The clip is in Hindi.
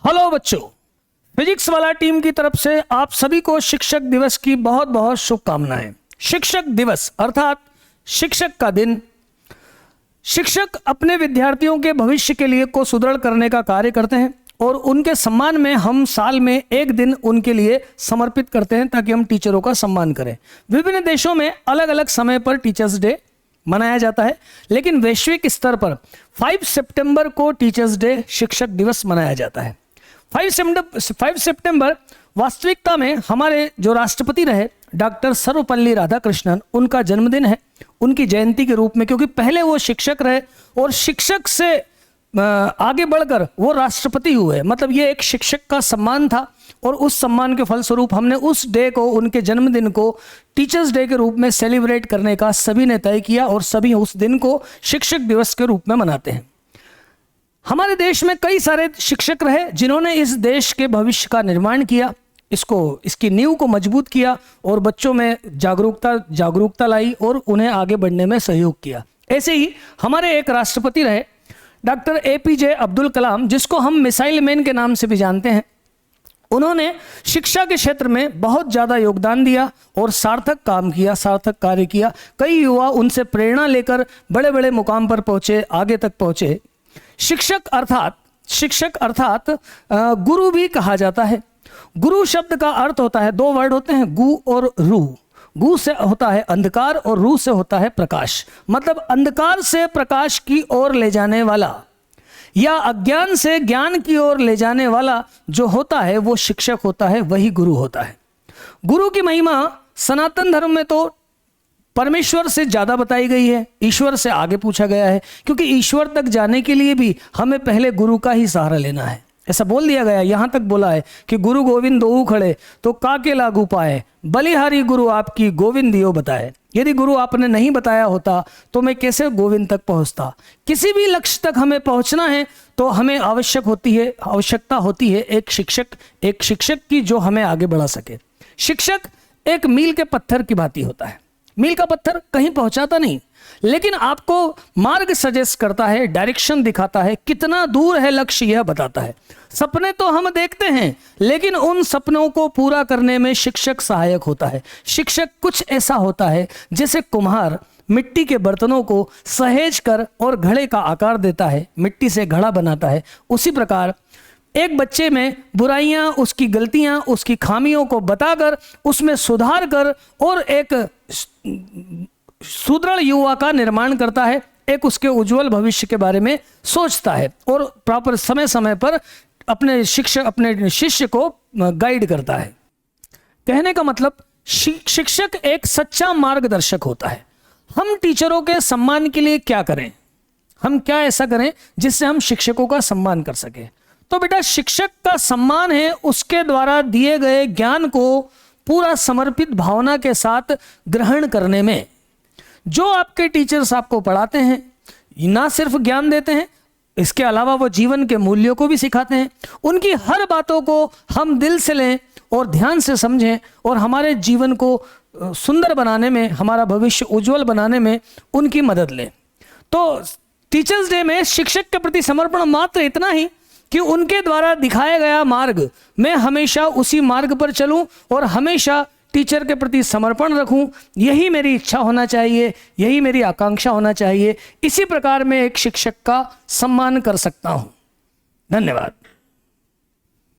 हेलो बच्चों, फिजिक्स वाला टीम की तरफ से आप सभी को शिक्षक दिवस की बहुत बहुत शुभकामनाएं। शिक्षक दिवस अर्थात शिक्षक का दिन। शिक्षक अपने विद्यार्थियों के भविष्य के लिए को सुदृढ़ करने का कार्य करते हैं और उनके सम्मान में हम साल में एक दिन उनके लिए समर्पित करते हैं ताकि हम टीचरों का सम्मान करें। विभिन्न देशों में अलग अलग समय पर टीचर्स डे मनाया जाता है, लेकिन वैश्विक स्तर पर 5 सितंबर को टीचर्स डे शिक्षक दिवस मनाया जाता है। 5 सितंबर वास्तविकता में हमारे जो राष्ट्रपति रहे डॉक्टर सर्वपल्ली राधाकृष्णन, उनका जन्मदिन है, उनकी जयंती के रूप में, क्योंकि पहले वो शिक्षक रहे और शिक्षक से आगे बढ़कर वो राष्ट्रपति हुए। मतलब ये एक शिक्षक का सम्मान था और उस सम्मान के फलस्वरूप हमने उस डे को, उनके जन्मदिन को टीचर्स डे के रूप में सेलिब्रेट करने का सभी ने तय किया और सभी उस दिन को शिक्षक दिवस के रूप में मनाते हैं। हमारे देश में कई सारे शिक्षक रहे जिन्होंने इस देश के भविष्य का निर्माण किया, इसकी नींव को मजबूत किया और बच्चों में जागरूकता लाई और उन्हें आगे बढ़ने में सहयोग किया। ऐसे ही हमारे एक राष्ट्रपति रहे डॉक्टर APJ अब्दुल कलाम, जिसको हम मिसाइल मैन के नाम से भी जानते हैं। उन्होंने शिक्षा के क्षेत्र में बहुत ज़्यादा योगदान दिया और सार्थक काम किया, सार्थक कार्य किया। कई युवा उनसे प्रेरणा लेकर बड़े बड़े मुकाम पर पहुँचे, आगे तक पहुँचे। शिक्षक अर्थात गुरु भी कहा जाता है। गुरु शब्द का अर्थ होता है, 2 वर्ड होते हैं, गु और रू। गु से होता है अंधकार और रू से होता है प्रकाश। मतलब अंधकार से प्रकाश की ओर ले जाने वाला या अज्ञान से ज्ञान की ओर ले जाने वाला जो होता है वो शिक्षक होता है, वही गुरु होता है। गुरु की महिमा सनातन धर्म में तो परमेश्वर से ज़्यादा बताई गई है, ईश्वर से आगे पूछा गया है, क्योंकि ईश्वर तक जाने के लिए भी हमें पहले गुरु का ही सहारा लेना है। ऐसा बोल दिया गया, यहाँ तक बोला है कि गुरु गोविंद दोऊ खड़े तो काके लागू पाए, बलिहारी गुरु आपकी गोविंद दियो बताए। यदि गुरु आपने नहीं बताया होता तो मैं कैसे गोविंद तक पहुँचता। किसी भी लक्ष्य तक हमें पहुँचना है तो हमें आवश्यकता होती है एक शिक्षक की जो हमें आगे बढ़ा सके। शिक्षक एक मील के पत्थर की भांति होता है। मील का पत्थर कहीं पहुंचाता नहीं, लेकिन आपको मार्ग सजेस्ट करता है, डायरेक्शन दिखाता है, कितना दूर है लक्ष्य यह बताता है। सपने तो हम देखते हैं, लेकिन उन सपनों को पूरा करने में शिक्षक सहायक होता है। शिक्षक कुछ ऐसा होता है जैसे कुम्हार मिट्टी के बर्तनों को सहेज कर और घड़े का आकार देता है, मिट्टी से घड़ा बनाता है। उसी प्रकार एक बच्चे में बुराइयां, उसकी गलतियां, उसकी खामियों को बताकर उसमें सुधार कर और एक सुदृढ़ युवा का निर्माण करता है, एक उसके उज्जवल भविष्य के बारे में सोचता है और प्रॉपर समय समय पर अपने शिष्य को गाइड करता है। कहने का मतलब शिक्षक एक सच्चा मार्गदर्शक होता है। हम टीचरों के सम्मान के लिए क्या करें, हम क्या ऐसा करें जिससे हम शिक्षकों का सम्मान कर सके। तो बेटा, शिक्षक का सम्मान है उसके द्वारा दिए गए ज्ञान को पूरा समर्पित भावना के साथ ग्रहण करने में। जो आपके टीचर्स आपको पढ़ाते हैं ना सिर्फ ज्ञान देते हैं, इसके अलावा वो जीवन के मूल्यों को भी सिखाते हैं। उनकी हर बातों को हम दिल से लें और ध्यान से समझें और हमारे जीवन को सुंदर बनाने में, हमारा भविष्य उज्जवल बनाने में उनकी मदद लें। तो टीचर्स डे में शिक्षक के प्रति समर्पण मात्र इतना ही कि उनके द्वारा दिखाया गया मार्ग, मैं हमेशा उसी मार्ग पर चलूं और हमेशा टीचर के प्रति समर्पण रखूं। यही मेरी इच्छा होना चाहिए, यही मेरी आकांक्षा होना चाहिए। इसी प्रकार मैं एक शिक्षक का सम्मान कर सकता हूं। धन्यवाद।